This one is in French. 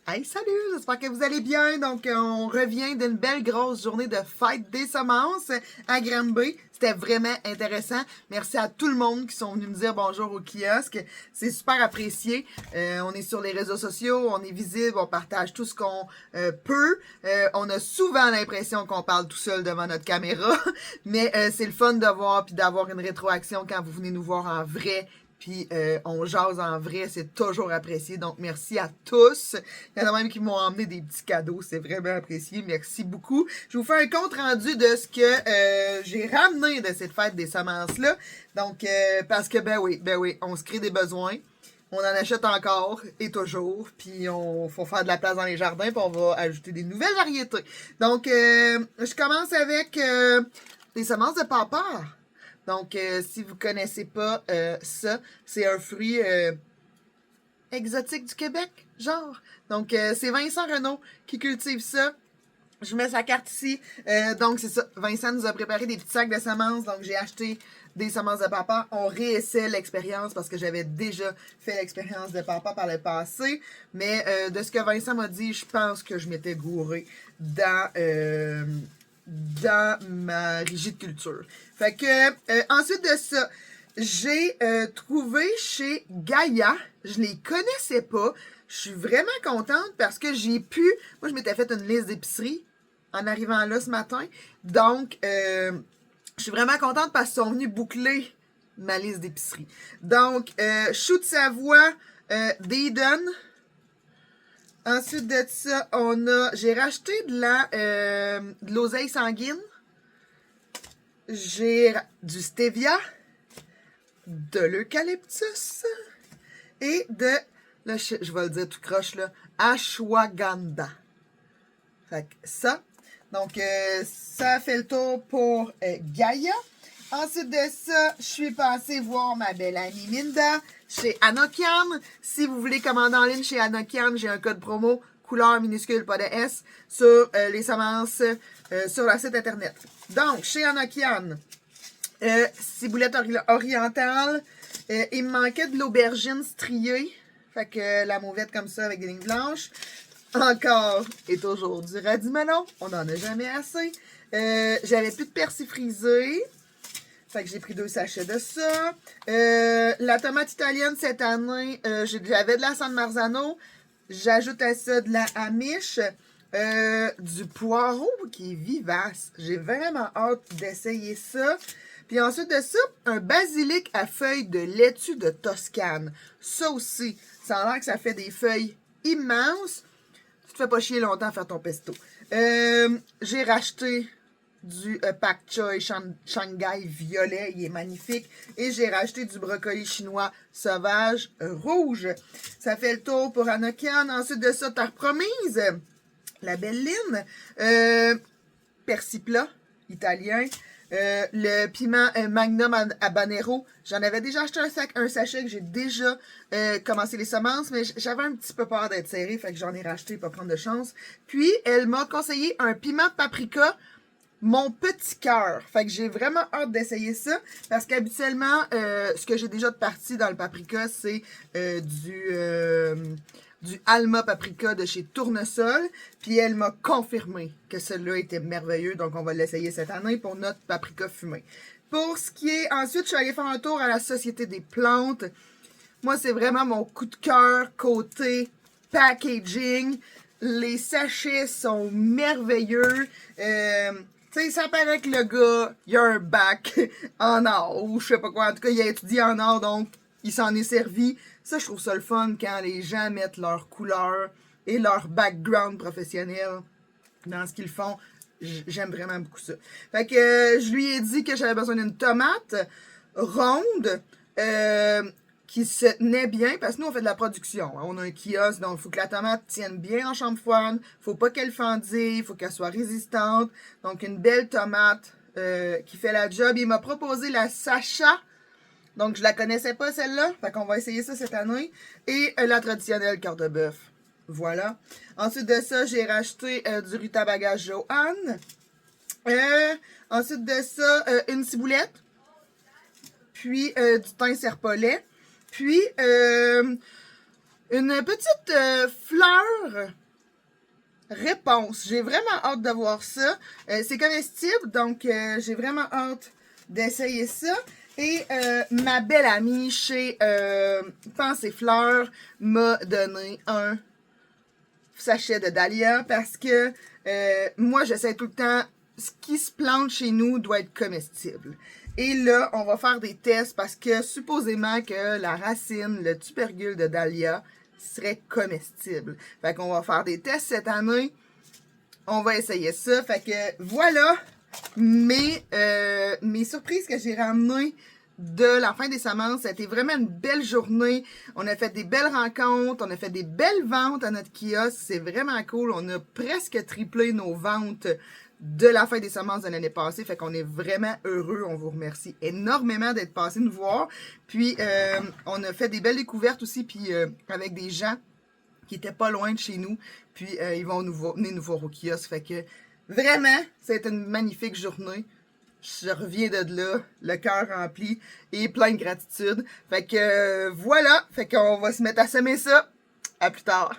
Hey, salut! J'espère que vous allez bien. Donc, on revient d'une belle grosse journée de fête des semences à Granby. C'était vraiment intéressant. Merci à tout le monde qui sont venus me dire bonjour au kiosque. C'est super apprécié. On est sur les réseaux sociaux, on est visible, on partage tout ce qu'on peut. On a souvent l'impression qu'on parle tout seul devant notre caméra, mais c'est le fun de voir puis d'avoir une rétroaction quand vous venez nous voir en vrai. Puis on jase en vrai, c'est toujours apprécié. Donc merci à tous. Il y en a même qui m'ont emmené des petits cadeaux, c'est vraiment apprécié. Merci beaucoup. Je vous fais un compte rendu de ce que j'ai ramené de cette fête des semences-là. Donc parce que ben oui, on se crée des besoins. On en achète encore et toujours. Puis on faut faire de la place dans les jardins, puis on va ajouter des nouvelles variétés. Donc je commence avec des semences de papaya. Donc, si vous connaissez pas ça, c'est un fruit exotique du Québec, genre. Donc, c'est Vincent Renaud qui cultive ça. Je mets sa carte ici. Donc, c'est ça. Vincent nous a préparé des petits sacs de semences. Donc, j'ai acheté des semences de papa. On réessaie l'expérience parce que j'avais déjà fait l'expérience de papa par le passé. Mais de ce que Vincent m'a dit, je pense que je m'étais gouré dans ma rigide culture. Fait que, ensuite de ça, j'ai trouvé chez Gaïa, je les connaissais pas, je suis vraiment contente parce que j'ai pu, moi je m'étais fait une liste d'épicerie en arrivant là ce matin, donc je suis vraiment contente parce qu'ils sont venus boucler ma liste d'épicerie. Donc, Chou de Savoie, d'Eden. Ensuite de ça, j'ai racheté de l'oseille sanguine. J'ai du stevia, de l'eucalyptus et là, je vais le dire tout croche, là, ashwagandha. Fait que ça. Donc, ça fait le tour pour Gaïa. Ensuite de ça, je suis passée voir ma belle amie Minda chez Anokian. Si vous voulez commander en ligne chez Anokian, j'ai un code promo couleur minuscule, pas de S, sur les semences sur leur site internet. Donc, chez Anokian, ciboulette orientale, il me manquait de l'aubergine striée. Fait que la mauvette comme ça avec des lignes blanches. Encore et toujours du radis melon. On n'en a jamais assez. J'avais plus de persil frisé. Fait que j'ai pris 2 sachets de ça. La tomate italienne cette année, j'avais de la San Marzano. J'ajoute à ça de la Amish. Du poireau qui est vivace. J'ai vraiment hâte d'essayer ça. Puis ensuite de ça, un basilic à feuilles de laitue de Toscane. Ça aussi, ça a l'air que ça fait des feuilles immenses. Tu te fais pas chier longtemps à faire ton pesto. J'ai racheté du pak choy Shanghai violet, il est magnifique. Et j'ai racheté du brocoli chinois sauvage rouge. Ça fait le tour pour Anokian. Ensuite de ça, Terre promise, la belle Lynn. Persil plat, italien. Le piment Magnum habanero. J'en avais déjà acheté un sachet que j'ai déjà commencé les semences, mais j'avais un petit peu peur d'être serré, fait que j'en ai racheté pour pas prendre de chance. Puis, elle m'a conseillé un piment paprika, mon petit cœur. Fait que j'ai vraiment hâte d'essayer ça, parce qu'habituellement, ce que j'ai déjà de partie dans le paprika, c'est du Alma Paprika de chez Tournesol. Puis elle m'a confirmé que celui-là était merveilleux. Donc on va l'essayer cette année pour notre paprika fumé. Pour ce qui est... Ensuite, je suis allée faire un tour à la Société des plantes. Moi, c'est vraiment mon coup de cœur côté packaging. Les sachets sont merveilleux. Tu sais, ça paraît que le gars, il a un bac en or, ou je sais pas quoi. En tout cas, il a étudié en or, donc il s'en est servi. Ça, je trouve ça le fun quand les gens mettent leur couleur et leur background professionnel dans ce qu'ils font. J'aime vraiment beaucoup ça. Fait que je lui ai dit que j'avais besoin d'une tomate ronde qui se tenait bien, parce que nous, on fait de la production. On a un kiosque, donc il faut que la tomate tienne bien en chambre froide. Faut pas qu'elle fendille, il faut qu'elle soit résistante. Donc, une belle tomate qui fait la job. Il m'a proposé la Sacha. Donc, je la connaissais pas, celle-là. Fait qu'on va essayer ça cette année. Et la traditionnelle carte de bœuf. Voilà. Ensuite de ça, j'ai racheté du rutabaga Joanne. Ensuite de ça, une ciboulette. Puis du thym serpolet. Puis une petite fleur réponse. J'ai vraiment hâte de voir ça. C'est comestible, donc j'ai vraiment hâte d'essayer ça. Et ma belle amie chez Pensée Fleurs m'a donné un sachet de dahlia parce que moi, j'essaie tout le temps, ce qui se plante chez nous doit être comestible. Et là, on va faire des tests parce que supposément que la racine, le tubercule de dahlia serait comestible. Fait qu'on va faire des tests cette année. On va essayer ça. Fait que voilà mes surprises que j'ai ramenées de la fin des semences. C'était vraiment une belle journée. On a fait des belles rencontres. On a fait des belles ventes à notre kiosque. C'est vraiment cool. On a presque triplé nos ventes de la fin des semences de l'année passée. Fait qu'on est vraiment heureux. On vous remercie énormément d'être passé nous voir. Puis, on a fait des belles découvertes aussi. Puis, avec des gens qui étaient pas loin de chez nous. Puis, ils vont venir nous voir au kiosque. Fait que, vraiment, c'était une magnifique journée. Je reviens de là, le cœur rempli et plein de gratitude. Fait que, voilà. Fait qu'on va se mettre à semer ça. À plus tard.